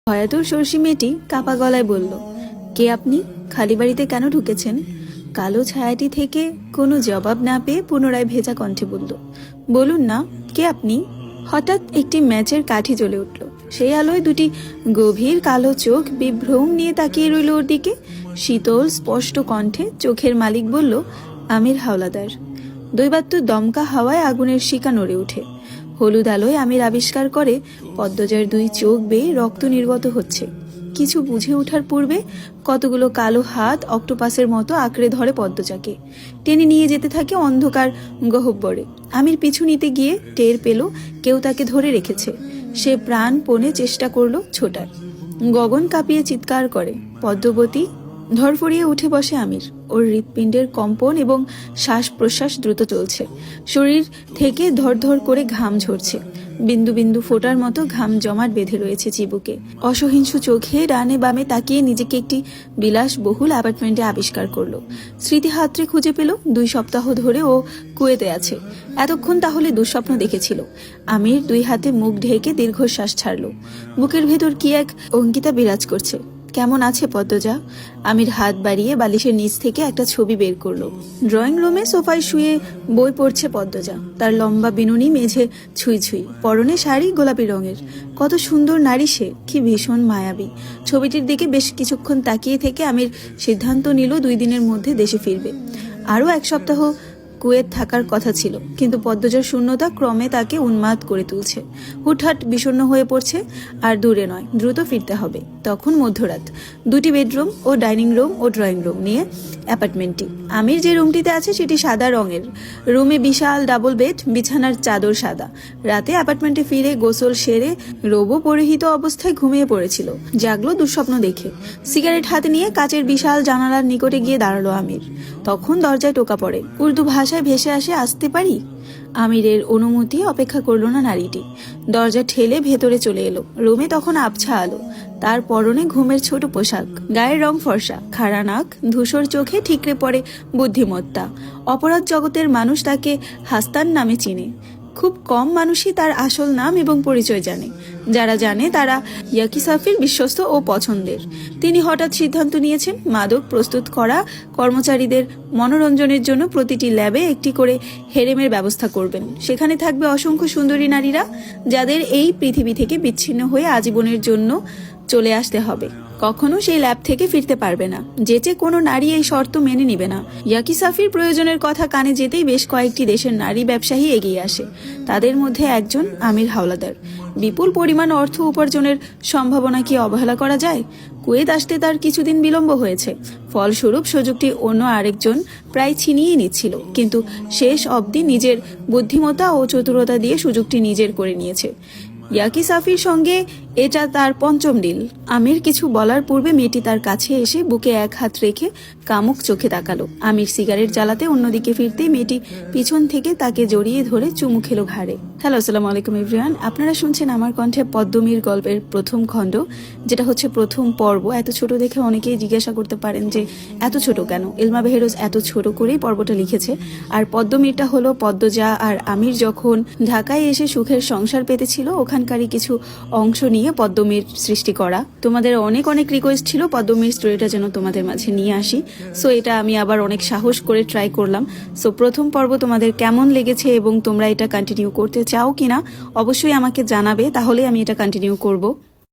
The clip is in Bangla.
ভয়াতুর সর্ষি মেয়েটি কাপা গলায় বলল, কে আপনি? খালি বাড়িতে কেন ঢুকেছেন? কালো ছায়াটি থেকে কোনো জবাব না পেয়ে পুনরায় ভেজা কণ্ঠে বলল, বলুন না, কে আপনি? হঠাৎ একটি ম্যাচের কাঠি জ্বলে উঠল। সেই আলোয় দুটি গভীর কালো চোখ বিভ্রম নিয়ে তাকিয়ে রইল ওর দিকে। শীতল স্পষ্ট কণ্ঠে চোখের মালিক বলল, আমির হাওলাদার। দৈবাত্য দমকা হাওয়ায় আগুনের শিকা নড়ে ওঠে। হলুদ আলোয় আমির আবিষ্কার করে পদ্মজার দুই চোখ বেয়ে রক্ত নির্গত হচ্ছে। কিছু বুঝে ওঠার পূর্বে কতগুলো কালো হাত অক্টোপাসের মতো আঁকড়ে ধরে পদ্মজাকে, টেনে নিয়ে যেতে থাকে অন্ধকার গহ্বরে। আমির পিছু নিতে গিয়ে টের পেল কেউ তাকে ধরে রেখেছে। সে প্রাণপণে চেষ্টা করলো ছোটার। গগন কাঁপিয়ে চিৎকার করে পদ্মবতী। ধরফড়িয়ে উঠে বসে আমির। ওর হৃৎপিণ্ডের কম্পন এবং শ্বাস প্রশ্বাস দ্রুত চলছে। শরীর থেকে ধরধর করে ঘাম ঝরছে। বিন্দু বিন্দু ফোটার মতো ঘাম জমাট বেঁধে রয়েছে চিবুকে। অসহিংসু চোখে ডানে বামে তাকিয়ে নিজেকে একটি বিলাসবহুল অ্যাপার্টমেন্টে আবিষ্কার করলো। স্মৃতি হাতড়ে খুঁজে পেল 2 সপ্তাহ ধরে ও কুয়েতে আছে। এতক্ষণ তাহলে দুঃস্বপ্ন দেখেছিল। আমির 2 হাতে মুখ ঢেকে দীর্ঘশ্বাস ছাড়ল। বুকের ভেতর কি এক অঙ্কিতা বিরাজ করছে। কেমন আছে পদ্মজা? আমির হাত বাড়িয়ে বালিশের নিচ থেকে একটা ছবি বের করলো। ড্রয়িং রুমে সোফায় শুয়ে বই পড়ছে পদ্মজা। তার লম্বা বিনুনি মেঝে ছুঁই ছুঁই, পরনে শাড়ি গোলাপি রঙের। কত সুন্দর নারী সে, কি ভীষণ মায়াবী। ছবিটির দিকে বেশ কিছুক্ষণ তাকিয়ে থেকে আমির সিদ্ধান্ত নিল 2 দিনের মধ্যে দেশে ফিরবে। আরও 1 সপ্তাহ কুয়েত থাকার কথা ছিল, কিন্তু পদ্মজার শূন্যতা ক্রমে তাকে উন্মাদ করে তুলছে। হুটহাট বিষণ্ণ হয়ে পড়ছে। আর দূরে নয়, দ্রুত ফিরতে হবে। তখন মধ্যরাত। 2টি বেডরুম ও ডাইনিং রুম ও ড্রয়িং রুম নিয়ে অ্যাপার্টমেন্টটি। আমির যে রুমটিতে আছে সেটি সাদা রঙের। রুমে বিশাল ডাবল বেড, বিছানার চাদর সাদা। রাতে অ্যাপার্টমেন্টে ফিরে গোসল সেরে রোবো পরিহিত অবস্থায় ঘুমিয়ে পড়েছিল। জাগলো দুঃস্বপ্ন দেখে। সিগারেট হাতে নিয়ে কাচের বিশাল জানালার নিকটে গিয়ে দাঁড়ালো আমির। তখন দরজায় টোকা পড়ে। উর্দু ভাষায় ভেসে আসে, আসতে পারি? আমিরের অনুমতি অপেক্ষা করল না নারীটি। দরজা ঠেলে ভেতরে চলে এলো। রুমে তখন আবছা আলো। তার পরনে ঘুমের ছোট পোশাক, গায়ের রং ফর্সা, খাড়া নাক, ধূসর চোখে ঠিকরে পড়ে বুদ্ধিমত্তা। অপরাধ জগতের মানুষ তাকে হাস্তান নামে চিনে। খুব কম মানুষই তার আসল নাম এবং পরিচয় জানে। যারা জানে তারা ইয়াকি সাফির বিশ্বস্ত ও পছন্দের। তিনি হঠাৎ সিদ্ধান্ত নিয়েছেন মাদক প্রস্তুত করা কর্মচারীদের মনোরঞ্জনের জন্য প্রতিটি ল্যাবে একটি করে হেরেমের ব্যবস্থা করবেন। সেখানে থাকবে অসংখ্য সুন্দরী নারীরা, যাদের এই পৃথিবী থেকে বিচ্ছিন্ন হয়ে আজীবনের জন্য চলে আসতে হবে। কখনো সেই ল্যাব থেকে ফিরতে পারবে না। যেচে কোনো নারী এই শর্ত মেনে নিবে না। ইয়াকি সাফির প্রয়োজনের কথা কানে যেতেই বেশ কয়েকটি দেশের নারী ব্যবসায়ী এগিয়ে আসে। তাদের মধ্যে একজন আমির হাওলাদার। বিপুল পরিমাণ অর্থ উপার্জনের সম্ভাবনা কি অবহেলা করা যায়? কুয়েত আসতে তার কিছুদিন বিলম্ব হয়েছে। ফলস্বরূপ সুযোগটি অন্য আরেকজন প্রায় ছিনিয়ে নিচ্ছিল, কিন্তু শেষ অবধি নিজের বুদ্ধিমত্তা ও চতুরতা দিয়ে সুযোগটি নিজের করে নিয়েছে। ইয়াকি সাফির সঙ্গে এটা তার 5ম ডিল। আমির কিছু বলার পূর্বে মেয়েটি তার কাছে এসে বুকে 1 হাত রেখে কামুক চোখে তাকালো। আমির সিগারেট জ্বালাতে অন্যদিকে ফিরতেই মেয়েটি পিছন থেকে তাকে জড়িয়ে ধরে চুমু খেলো ঘাড়ে। হ্যালো, আসসালামু আলাইকুম এভরিওয়ান। আপনারা শুনছেন আমার কণ্ঠে পদ্মমীর গল্পের প্রথম খণ্ড, যেটা হচ্ছে প্রথম পর্ব। এত ছোট দেখে অনেকেই জিজ্ঞাসা করতে পারেন যে এত ছোট কেন। ইলমা বেহেরোজ এত ছোট করেই পর্বটা লিখেছে। আর পদ্মমীরটা হলো পদ্মজা আর আমির যখন ঢাকায় এসে সুখের সংসার পেতেছিল ওখানকারই কিছু অংশ নিয়ে পদ্মমীর সৃষ্টি করা। তোমাদের অনেক অনেক রিকোয়েস্ট ছিল পদ্মমীর স্টোরিটা যেন তোমাদের মাঝে নিয়ে আসি। সো এটা আমি আবার অনেক সাহস করে ট্রাই করলাম। সো প্রথম পর্ব তোমাদের কেমন লেগেছে এবং তোমরা এটা কন্টিনিউ করতে চাও কিনা অবশ্যই আমাকে জানাবে, তাহলে আমি এটা কন্টিনিউ করব।